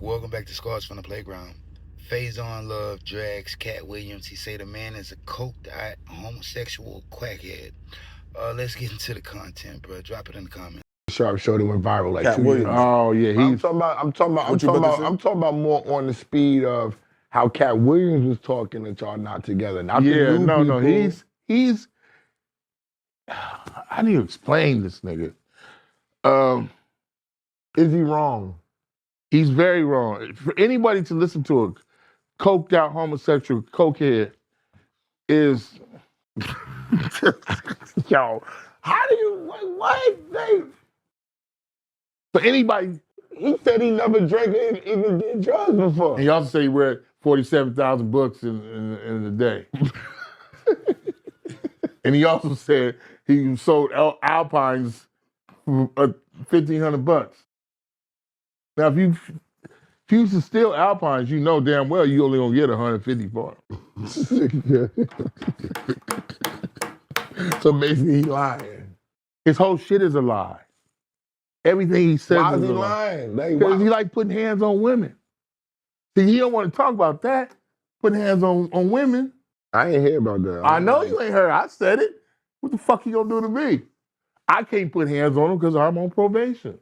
Welcome back to Scars from the Playground. Faizon Love drags Katt Williams. He say the man is a coked-out homosexual quackhead. Let's get into the content, bro. Drop it in the comments. Sharp Shorty went viral like Katt 2 years ago. Williams. Oh yeah, I'm talking about more on the speed of how Katt Williams was talking that y'all not together. Not the new people. He's how do you explain this nigga? Is he wrong? He's very wrong. For anybody to listen to a coked out homosexual cokehead is Yo, how do you what? for anybody. He said he never drank or even did drugs before. And he also said he read 47,000 books in a day. And he also said he sold Alpines for $1,500. Now, if you used to steal Alpines, you know damn well you only gonna get 150 for them. So basically, he lying. His whole shit is a lie. Everything he says Why is is he a lie. lying? Because he like putting hands on women. See, he don't want to talk about that. Putting hands on women. I ain't hear about that. I know you ain't heard. I said it. What the fuck he gonna do to me? I can't put hands on him because I'm on probation.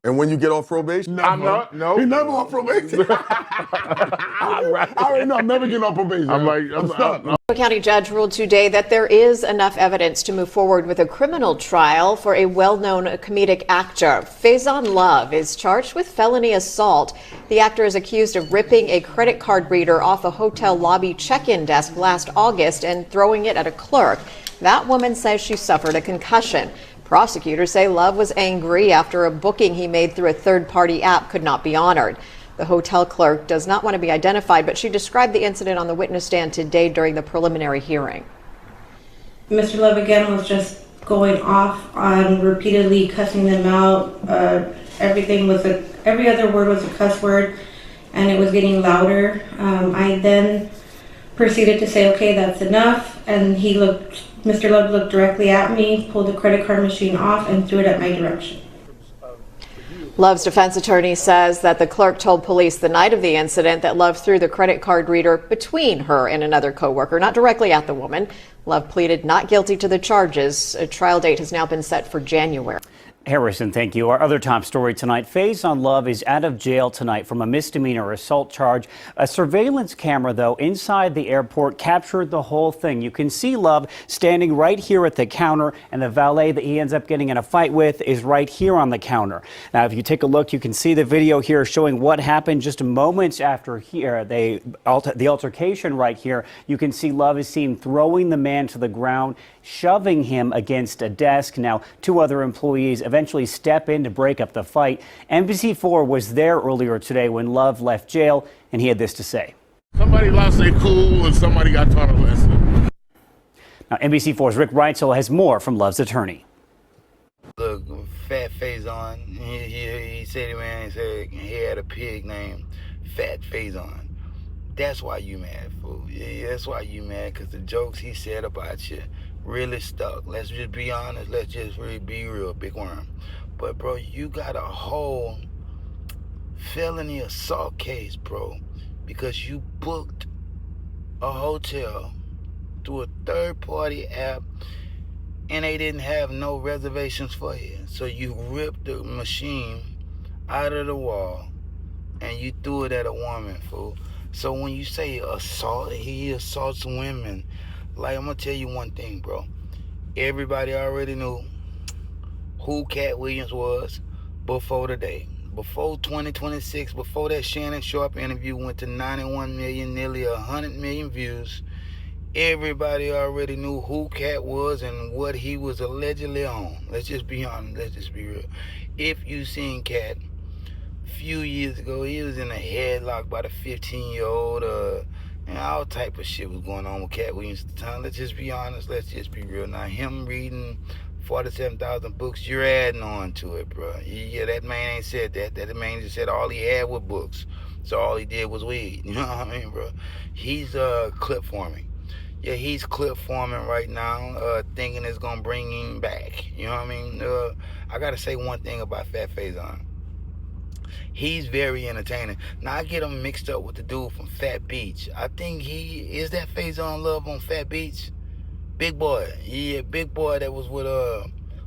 And when you get off probation? I'm not. No. He never on probation. I already know I'm never getting on probation. I'm stuck. A county judge ruled today that there is enough evidence to move forward with a criminal trial for a well-known comedic actor. Faizon Love is charged with felony assault. The actor is accused of ripping a credit card reader off a hotel lobby check-in desk last August and throwing it at a clerk. That woman says she suffered a concussion. Prosecutors say Love was angry after a booking he made through a third-party app could not be honored. The hotel clerk does not want to be identified, but she described the incident on the witness stand today during the preliminary hearing. Mr. Love again was just going off on repeatedly cussing them out. Every other word was a cuss word, and it was getting louder. I then proceeded to say, okay, that's enough, and Mr. Love looked directly at me, pulled the credit card machine off, and threw it at my direction. Love's defense attorney says that the clerk told police the night of the incident that Love threw the credit card reader between her and another coworker, not directly at the woman. Love pleaded not guilty to the charges. A trial date has now been set for January. Harrison, thank you. Our other top story tonight, Faizon Love is out of jail tonight from a misdemeanor assault charge. A surveillance camera, though, inside the airport captured the whole thing. You can see Love standing right here at the counter, and the valet that he ends up getting in a fight with is right here on the counter. Now, if you take a look, you can see the video here showing what happened just moments after the altercation right here. You can see Love is seen throwing the man to the ground, shoving him against a desk. Now, two other employees eventually step in to break up the fight. NBC4 was there earlier today when Love left jail, and he had this to say. Somebody lost their cool and somebody got taught a lesson. Now, NBC4's Rick Reitzel has more from Love's attorney. Look, Fat Faizon, he said, man, he had a pig named Fat Faizon. That's why you mad, fool. Yeah, that's why you mad, because the jokes he said about you really stuck. Let's just be honest. Let's just really be real, Big Worm. But, bro, you got a whole felony assault case, bro, because you booked a hotel through a third-party app and they didn't have no reservations for you. So you ripped the machine out of the wall and you threw it at a woman, fool. So when you say assault, he assaults women. Like, I'm gonna tell you one thing, bro. Everybody already knew who Katt Williams was before today. Before 2026, before that Shannon Sharp interview went to 91 million, nearly 100 million views, everybody already knew who Katt was and what he was allegedly on. Let's just be honest. Let's just be real. If you seen Katt a few years ago, he was in a headlock by the 15-year-old, and all type of shit was going on with Katt Williams at the time. Let's just be honest. Let's just be real. Now, him reading 47,000 books, you're adding on to it, bro. Yeah, that man ain't said that. That man just said all he had was books. So all he did was weed. You know what I mean, bro? He's clip forming. Yeah, he's clip forming right now, thinking it's going to bring him back. You know what I mean? I got to say one thing about Fat Faizon. He's very entertaining. Now I get him mixed up with the dude from Fat Beach. I think is that Faizon Love on Fat Beach? Big boy. Yeah, big boy that was with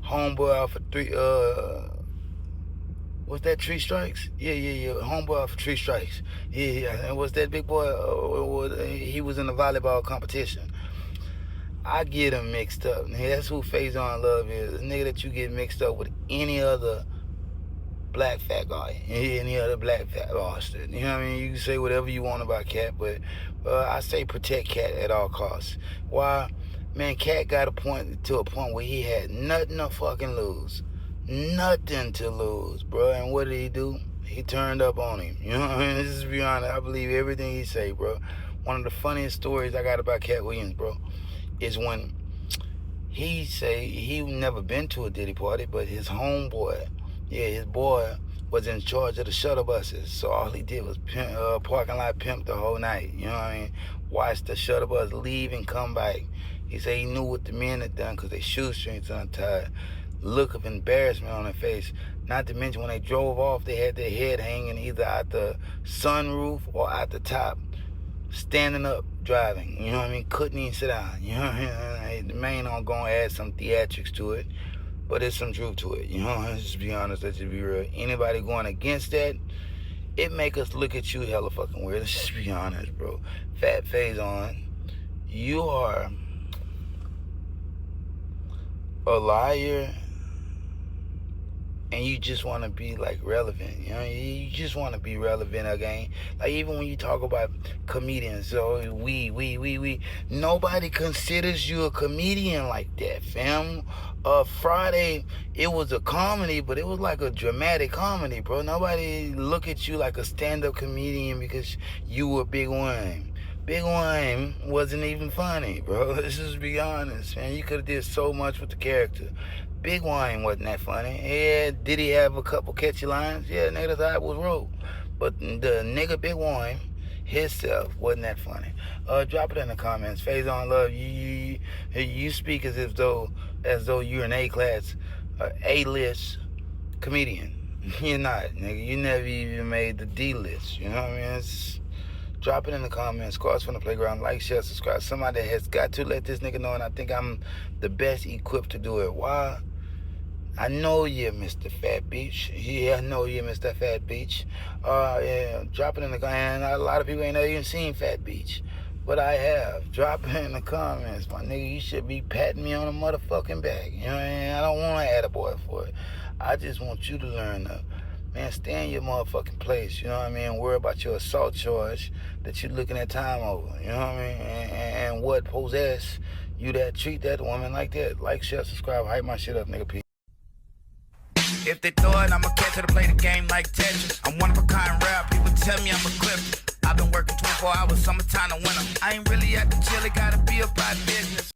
homeboy off of what's that, Three Strikes? Yeah. Homeboy off of Three Strikes. Yeah. And what's that big boy? He was in the volleyball competition. I get him mixed up. That's who Faizon Love is. A nigga that you get mixed up with any other black fat guy, any other black fat bastard. You know what I mean? You can say whatever you want about Katt, but I say protect Katt at all costs. Why? Man, Katt got to a point where he had nothing to fucking lose. Nothing to lose, bro. And what did he do? He turned up on him. You know what I mean? Let's just be honest. I believe everything he say, bro. One of the funniest stories I got about Katt Williams, bro, is when he say he never been to a Diddy party, but his homeboy, his boy was in charge of the shuttle buses. So all he did was parking lot pimp the whole night. You know what I mean? Watch the shuttle bus leave and come back. He said he knew what the men had done because their shoestrings untied. Look of embarrassment on their face. Not to mention when they drove off, they had their head hanging either out the sunroof or out the top. Standing up, driving. You know what I mean? Couldn't even sit down. You know what I mean? The main on going to add some theatrics to it. But there's some truth to it, you know. Let's just be honest, let's just be real. Anybody going against that, it make us look at you hella fucking weird. Let's just be honest, bro. Fat Faizon, you are a liar, and you just want to be like relevant, you know. You just want to be relevant again. Like even when you talk about comedians, so we nobody considers you a comedian like that, fam. Friday, it was a comedy, but it was like a dramatic comedy, bro. Nobody look at you like a stand-up comedian because you were Big Wayne. Big Wayne wasn't even funny, bro. Let's just be honest, man. You could have did so much with the character. Big Wayne wasn't that funny. Yeah, did he have a couple catchy lines? Yeah, nigga, that's how it was wrote. But the nigga Big Wayne himself wasn't that funny. Drop it in the comments. Faizon Love, you speak as though you're an A-class, A-list comedian. You're not, nigga. You never even made the D-list. You know what I mean? Drop it in the comments. Cards from the Playground. Like, share, subscribe. Somebody has got to let this nigga know, and I think I'm the best equipped to do it. Why? I know you're Mr. Fat Beach. Yeah, I know you're Mr. Fat Beach. Yeah, drop it in the comments. A lot of people ain't never even seen Fat Beach, but I have. Drop it in the comments, my nigga. You should be patting me on the motherfucking back. You know what I mean? I don't want to add a boy for it. I just want you to learn to, man, stay in your motherfucking place. You know what I mean? Worry about your assault charge that you're looking at time over. You know what I mean? And what possess you that treat that woman like that. Like, share, subscribe, hype my shit up, nigga. Peace. If they throw it, I'ma catch it to play the game like Tetris. I'm one of a kind rap, people tell me I'm a clip. I've been working 24 hours, summertime to winter. I ain't really at the chill, it gotta be about business.